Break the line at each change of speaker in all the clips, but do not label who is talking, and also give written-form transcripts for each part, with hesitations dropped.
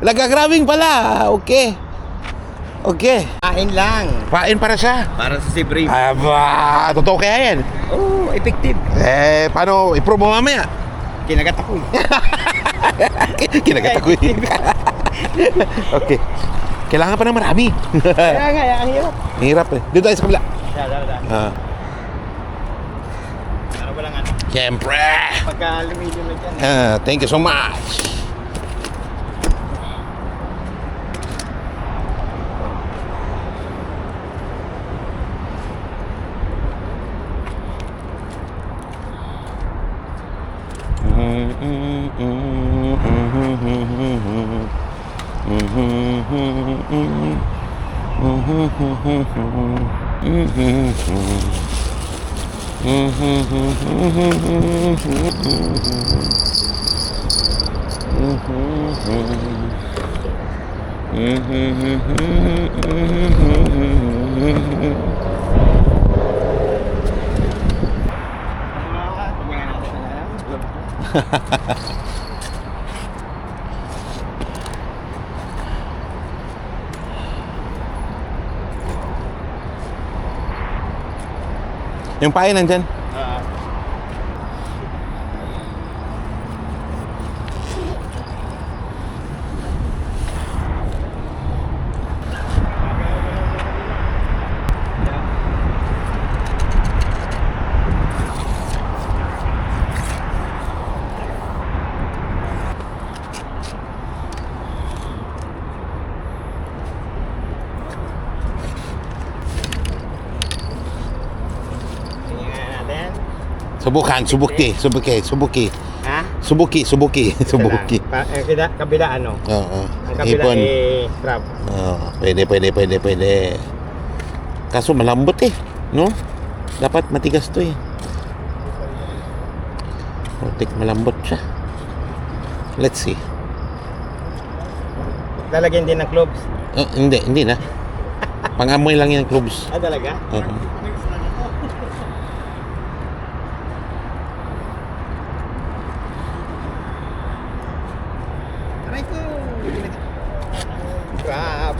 Nagagrabbing pala. Okay. Okay.
Kain lang.
Pain para siya.
Para sa si Brave.
Aba, totoo kaya yan?
Oh, effective.
Paano i-prove mo mamaya?
Kinagat ako eh.
Kinagat ako eh. Okay. Kailangan pa ng marami.
Kaya nga, ang hirap.
Ang hirap eh. Dito tayo sa kabila.
Da. Para walang ano.
Siyempre.
Pagka lumilyo na dyan.
Thank you so much. Yung pain nandyan. Subukan, subuki.
Ha?
Subuki.
Kabila ano?
Oo.
Ang kabila crab.
Pwede. Kaso malambot eh, no? Dapat matigas to eh. Malambot siya. Let's see.
Lalagyan din ng cloves.
Hindi na. Pang-amoy lang yan, cloves.
Talaga? Aray ko! Crab!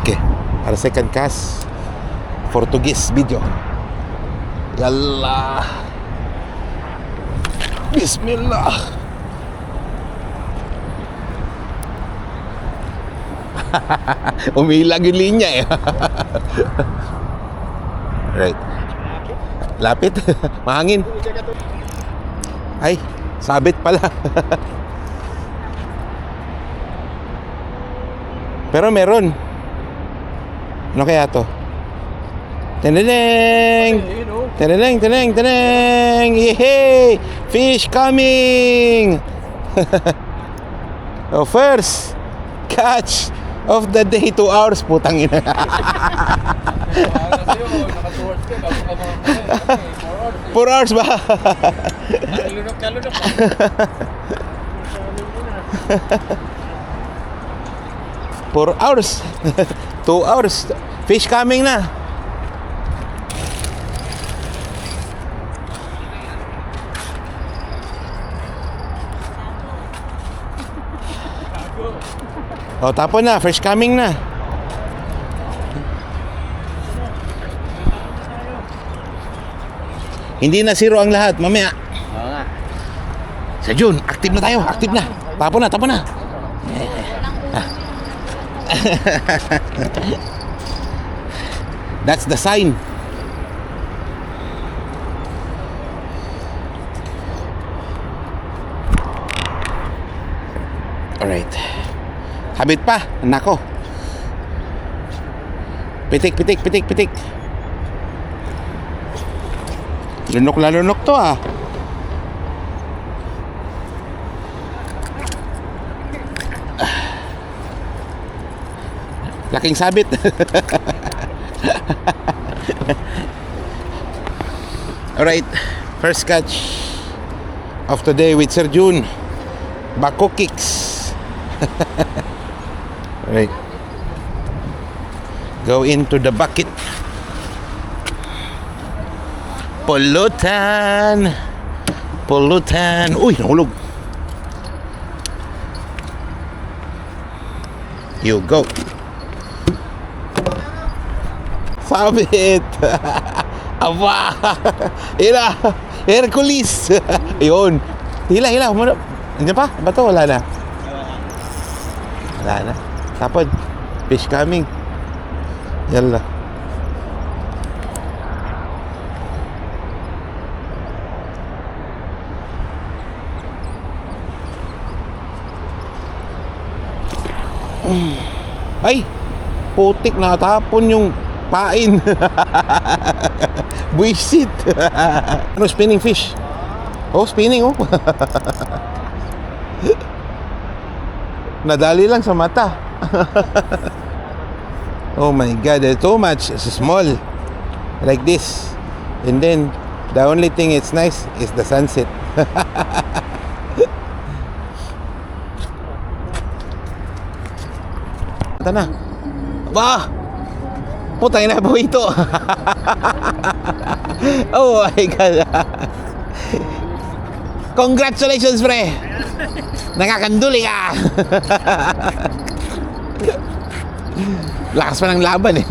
Okay, para second cast Portuguese video. Yalla. Bismillah. Umilag yung linya eh. Right. Lapit. Mahangin. Ay, sabit pala. Pero meron. Ano kaya to? Teneneng! Teneneng! Yehey! Fish coming! Oh, first catch of the day, 2 hours, putang ina. 4 hours ba? 4 hours. 2 hours. Fish coming na. O, tapon na. Fish coming na. Hindi na zero ang lahat. Mamaya.
Oo nga.
Sa June, active na tayo. Active na. Tapon na. That's the sign. Alright. Habit pa. Nako. Pitik. Lunok to ah. Laking sabit. Alright, first catch of the day with Sir June. Bako kicks. Right. Go into the bucket. Pulutan. Pulutan. Uy, nahulog. You go. Sabit. Aba. Hila. Hercules. Yun. Hila, hila. Andiyan pa? Bato, wala na. Wala na. Tapon. Fish coming. Yalla. Ay! Putik na tapon yung pain. Buisit. Ano, spinning fish? Oh, spinning oh. Nadali lang sa mata. Oh my God, there's too much. It's small. Like this. And then, the only thing it's nice is the sunset. Ito na. Ba! Putang ina po ito. Oh my God. Congratulations, pre. Nakakanduli ka. Lakas pa ng laban eh.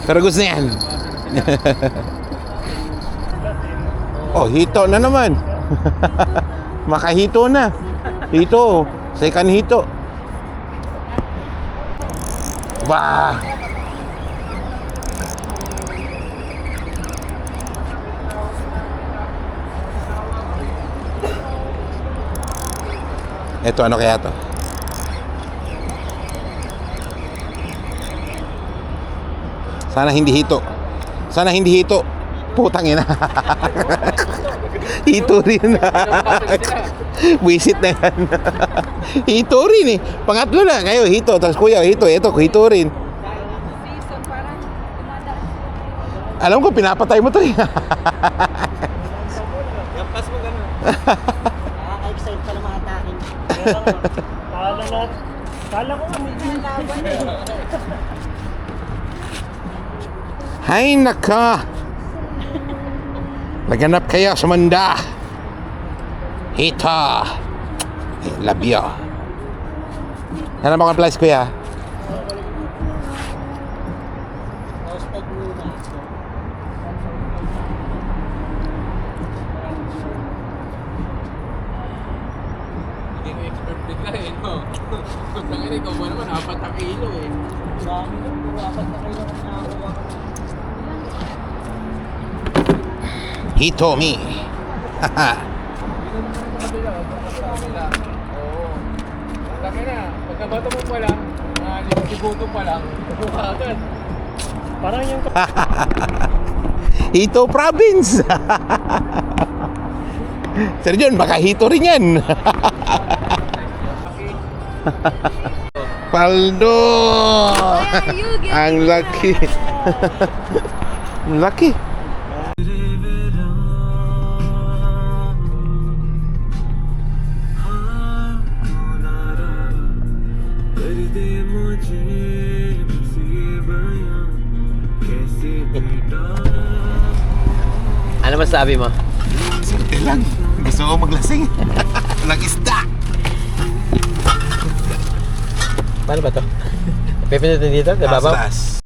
Pero gusto niyan. Oh, hito na naman. Makahito na. Hito. Second hito. Wah. Ito, ano kaya to? Sana hindi hito. Sana hindi hito. Putang ina. Hito rin. Wisit na yan. Hito rin eh. Pangatlo na. Kayo, hito. Tapos kuya, hito. Ito, hito rin. Alam ko, pinapatay mo to eh.
Yampas mo gano'n.
Nakaka-excite pala mga taking. Kala ko nga may laban eh.
Hay naka. Laganap kaya sa manda. Hita. Labyo. Ano ba kang place, kuya?
Hashtag muna.
Hindi mo expert bigla eh, no? Kung tangin ikaw mo naman, 4 na kilo eh.
Dami ko, puro apat na kayo ang nakakuha ko.
Hito me. Haha.
Oo. Laki na. Pagkabato mo pa lang, libuto pa lang, buka agad.
Parang yung
Hito province. Sir John, baka hito rin yan. Paldo. Ang laki. Ang laki.
Ano masabi mo?
Sarte lang. Gusto ko maglasing. Walang isda.
Paano ba to? Pipindutin dito? Diba ba?
Taas.